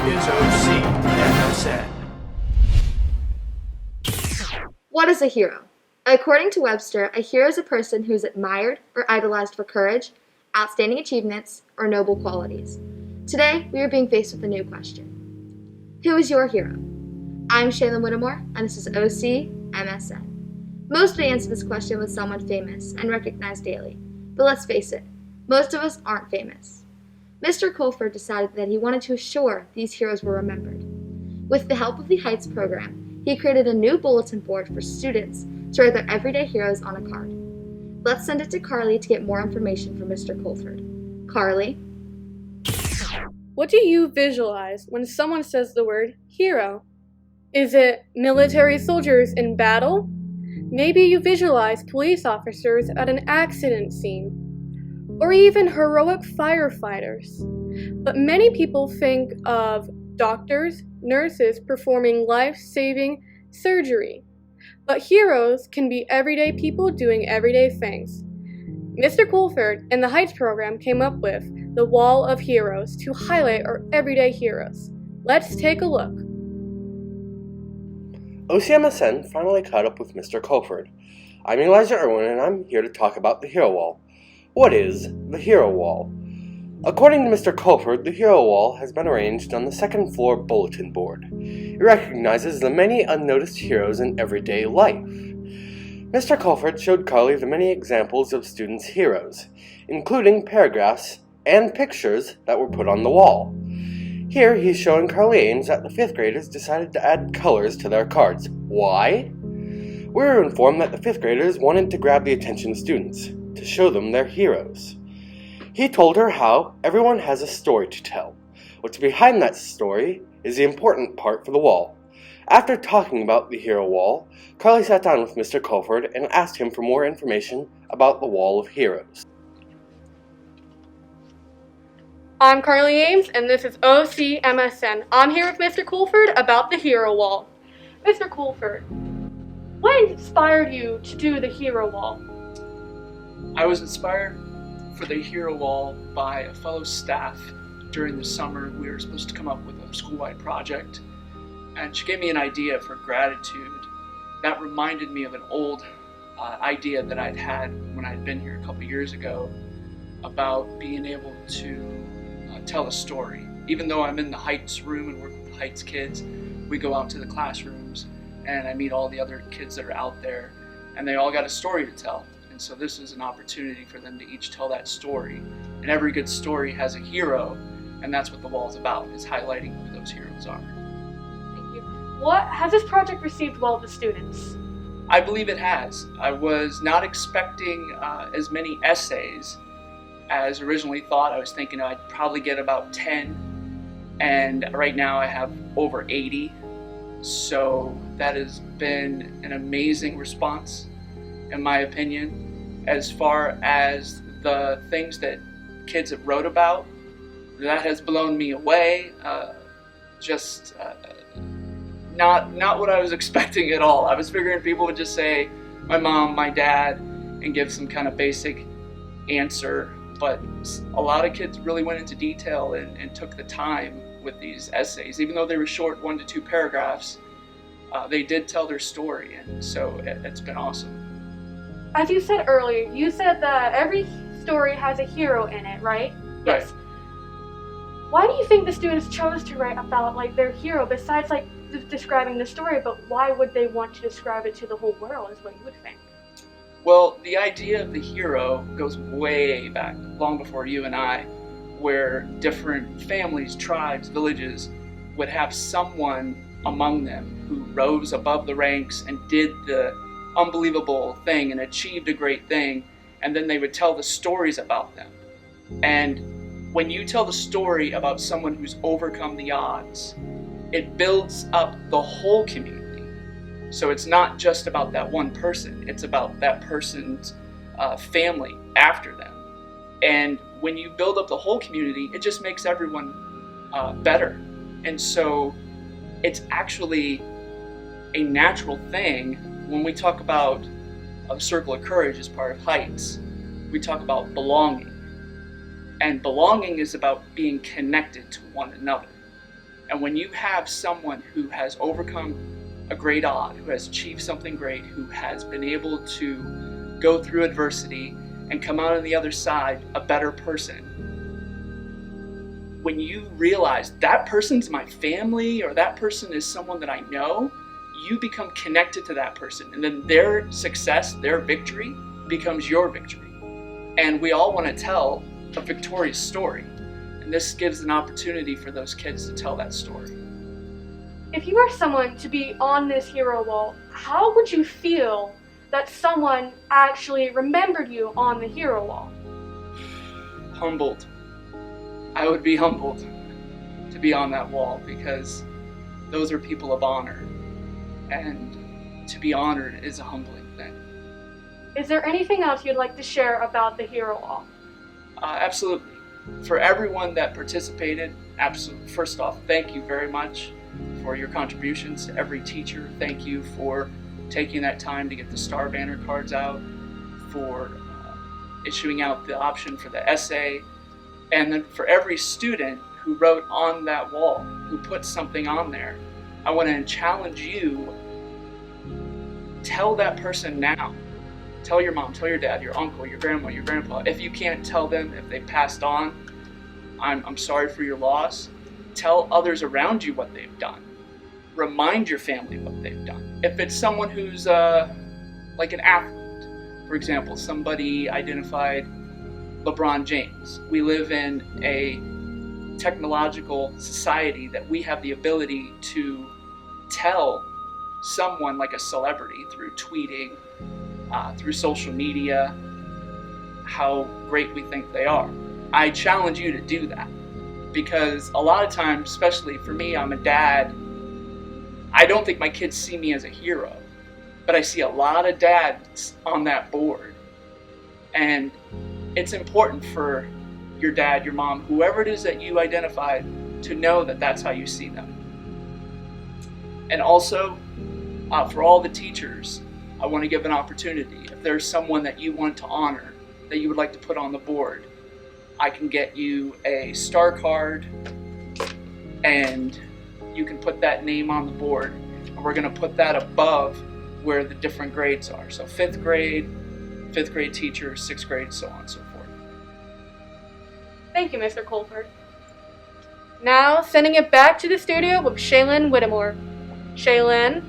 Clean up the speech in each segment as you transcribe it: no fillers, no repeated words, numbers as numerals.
is OC MSN. What is a hero? According to Webster, a hero is a person who is admired or idolized for courage, outstanding achievements, or noble qualities. Today, we are being faced with a new question. Who is your hero? I'm Shaylin Whittemore, and this is OC MSN. Most would answer this question with someone famous and recognized daily. But let's face it, most of us aren't famous. Mr. Colford decided that he wanted to assure these heroes were remembered. With the help of the Heights program, he created a new bulletin board for students to write their everyday heroes on a card. Let's send it to Carly to get more information from Mr. Colford. Carly? What do you visualize when someone says the word hero? Is it military soldiers in battle? Maybe you visualize police officers at an accident scene, or even heroic firefighters. But many people think of doctors, nurses performing life-saving surgery. But heroes can be everyday people doing everyday things. Mr. Colford and the Heights program came up with the Wall of Heroes to highlight our everyday heroes. Let's take a look. OCMSN finally caught up with Mr. Colford. I'm Elijah Irwin, and I'm here to talk about the Hero Wall. What is the Hero Wall? According to Mr. Colford, the Hero Wall has been arranged on the second floor bulletin board. It recognizes the many unnoticed heroes in everyday life. Mr. Colford showed Carly the many examples of students' heroes, including paragraphs and pictures that were put on the wall. Here he's showing Carly Ames that the 5th graders decided to add colors to their cards. Why? We were informed that the 5th graders wanted to grab the attention of students, to show them their heroes. He told her how everyone has a story to tell. What's behind that story is the important part for the wall. After talking about the Hero Wall, Carly sat down with Mr. Colford and asked him for more information about the Wall of Heroes. I'm Carly Ames, and this is OCMSN. I'm here with Mr. Colford about the Hero Wall. Mr. Colford, what inspired you to do the Hero Wall? I was inspired for the Hero Wall by a fellow staff. During the summer, we were supposed to come up with a school-wide project, and she gave me an idea for gratitude. That reminded me of an old idea that I'd had when I'd been here a couple years ago about being able to tell a story. Even though I'm in the Heights room and work with the Heights kids, we go out to the classrooms and I meet all the other kids that are out there, and they all got a story to tell. And so this is an opportunity for them to each tell that story. And every good story has a hero, and that's what the wall is about, is highlighting who those heroes are. Thank you. What has this project received well with the students? I believe it has. I was not expecting as many essays as originally thought. I was thinking I'd probably get about 10, and right now I have over 80. So that has been an amazing response, in my opinion. As far as the things that kids have wrote about, that has blown me away. Not what I was expecting at all. I was figuring people would just say my mom, my dad, and give some kind of basic answer. But a lot of kids really went into detail and took the time with these essays. Even though they were short 1 to 2 paragraphs, they did tell their story, and so it's been awesome. As you said earlier, you said that every story has a hero in it, right? Right. Why do you think the students chose to write about their hero besides describing the story, but why would they want to describe it to the whole world is what you would think? Well, the idea of the hero goes way back, long before you and I, where different families, tribes, villages would have someone among them who rose above the ranks and did the unbelievable thing and achieved a great thing, and then they would tell the stories about them. And when you tell the story about someone who's overcome the odds, it builds up the whole community. So it's not just about that one person, it's about that person's family after them. And when you build up the whole community, it just makes everyone better. And so it's actually a natural thing. When we talk about a circle of courage as part of Heights, we talk about belonging. And belonging is about being connected to one another. And when you have someone who has overcome a great odd, who has achieved something great, who has been able to go through adversity and come out on the other side a better person, when you realize that person's my family or that person is someone that I know, you become connected to that person. And then their success, their victory becomes your victory. And we all want to tell a victorious story. And this gives an opportunity for those kids to tell that story. If you were someone to be on this hero wall, how would you feel that someone actually remembered you on the hero wall? Humbled. I would be humbled to be on that wall because those are people of honor. And to be honored is a humbling thing. Is there anything else you'd like to share about the hero wall? Absolutely. For everyone that participated, absolutely. First off, thank you very much for your contributions. To every teacher, thank you for taking that time to get the Star Banner cards out, for issuing out the option for the essay, and then for every student who wrote on that wall, who put something on there. I want to challenge you, tell that person now. Tell your mom, tell your dad, your uncle, your grandma, your grandpa. If you can't tell them if they passed on, I'm sorry for your loss. Tell others around you what they've done. Remind your family what they've done. If it's someone who's like an athlete, for example, somebody identified LeBron James. We live in a technological society that we have the ability to tell someone like a celebrity through tweeting, through social media, how great we think they are. I challenge you to do that because a lot of times, especially for me, I'm a dad, I don't think my kids see me as a hero, but I see a lot of dads on that board. And it's important for your dad, your mom, whoever it is that you identified, to know that that's how you see them. And also, for all the teachers, I want to give an opportunity. If there's someone that you want to honor, that you would like to put on the board, I can get you a star card and you can put that name on the board. And we're going to put that above where the different grades are. So fifth grade teacher, sixth grade, so on and so forth. Thank you, Mr. Colford. Now, sending it back to the studio with Shaylin Whittemore. Shaylin?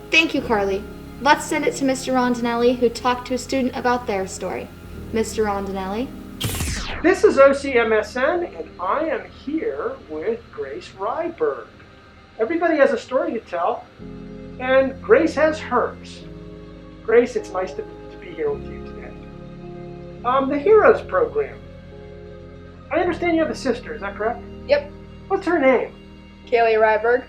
Thank you, Carly. Let's send it to Mr. Rondinelli, who talked to a student about their story. Mr. Rondinelli. This is OCMSN, and I am here with Grace Ryberg. Everybody has a story to tell, and Grace has hers. Grace, it's nice to be here with you today. The Heroes program. I understand you have a sister, is that correct? Yep, What's her name? Kaylee Ryberg.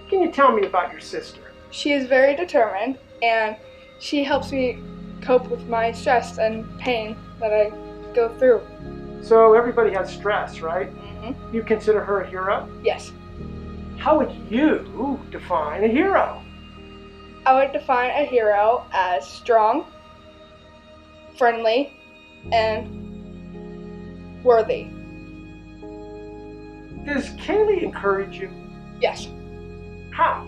Can you tell me about your sister? She is very determined, and she helps me cope with my stress and pain that I go through. So everybody has stress, right? Mm-hmm. You consider her a hero? Yes, How would you define a hero? I would define a hero as strong, friendly, and worthy. Does Kaylee encourage you? Yes, How?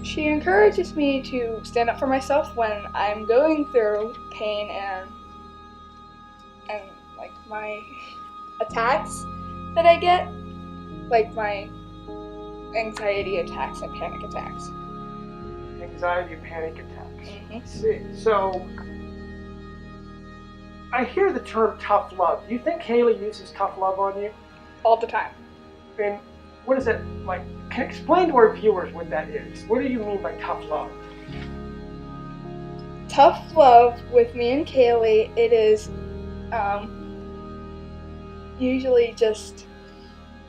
she encourages me to stand up for myself when I'm going through pain and like my attacks that I get, like my anxiety attacks and panic attacks. Anxiety and panic attacks. Mm-hmm. Let's see. So, I hear the term tough love. Do you think Kaylee uses tough love on you? All the time. And what is it like? Explain to our viewers what that is. What do you mean by tough love? Tough love with me and Kaylee, it is usually just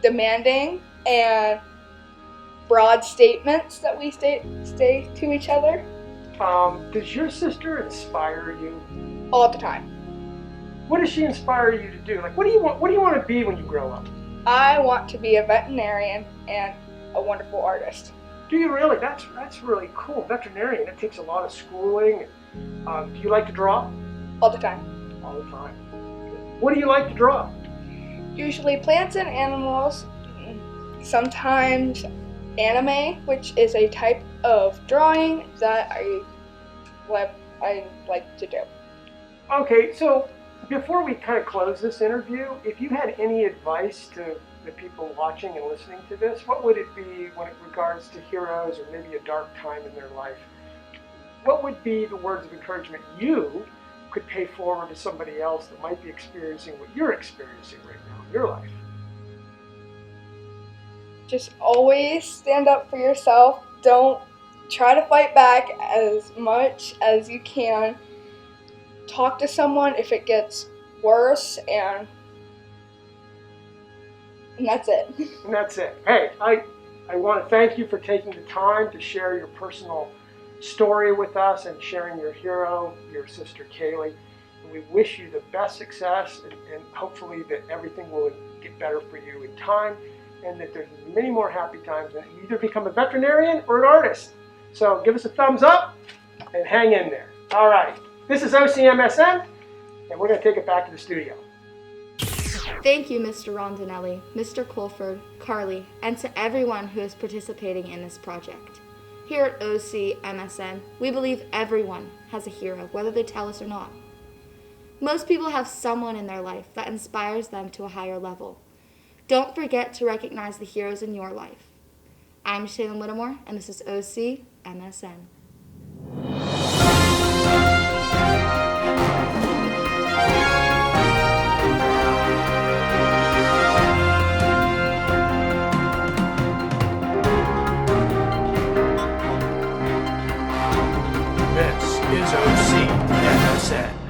demanding and broad statements that we say to each other Does your sister inspire you? all the time. What does she inspire you to do? Like, what do you want to be when you grow up? I want to be a veterinarian and a wonderful artist. Do you really? That's really cool. Veterinarian. It takes a lot of schooling. Do you like to draw? All the time. All the time. What do you like to draw? Usually plants and animals, sometimes anime, which is a type of drawing that I like to do. Okay, so before we kind of close this interview, if you had any advice to the people watching and listening to this, what would it be when it regards to heroes or maybe a dark time in their life? What would be the words of encouragement you could pay forward to somebody else that might be experiencing what you're experiencing right now in your life? Just always stand up for yourself. Don't try to fight back as much as you can. Talk to someone if it gets worse, and that's it. And that's it. Hey, I want to thank you for taking the time to share your personal story with us and sharing your hero, your sister Kaylee. And we wish you the best success, and hopefully that everything will get better for you in time, and that there's many more happy times, and you either become a veterinarian or an artist. So give us a thumbs up and hang in there. All right, this is OCMSN, and we're going to take it back to the studio. Thank you, Mr. Rondinelli, Mr. Colford, Carly, and to everyone who is participating in this project. Here at OCMSN, we believe everyone has a hero, whether they tell us or not. Most people have someone in their life that inspires them to a higher level. Don't forget to recognize the heroes in your life. I'm Shaylin Whittemore, and this is OCMSN. This is OCMSN.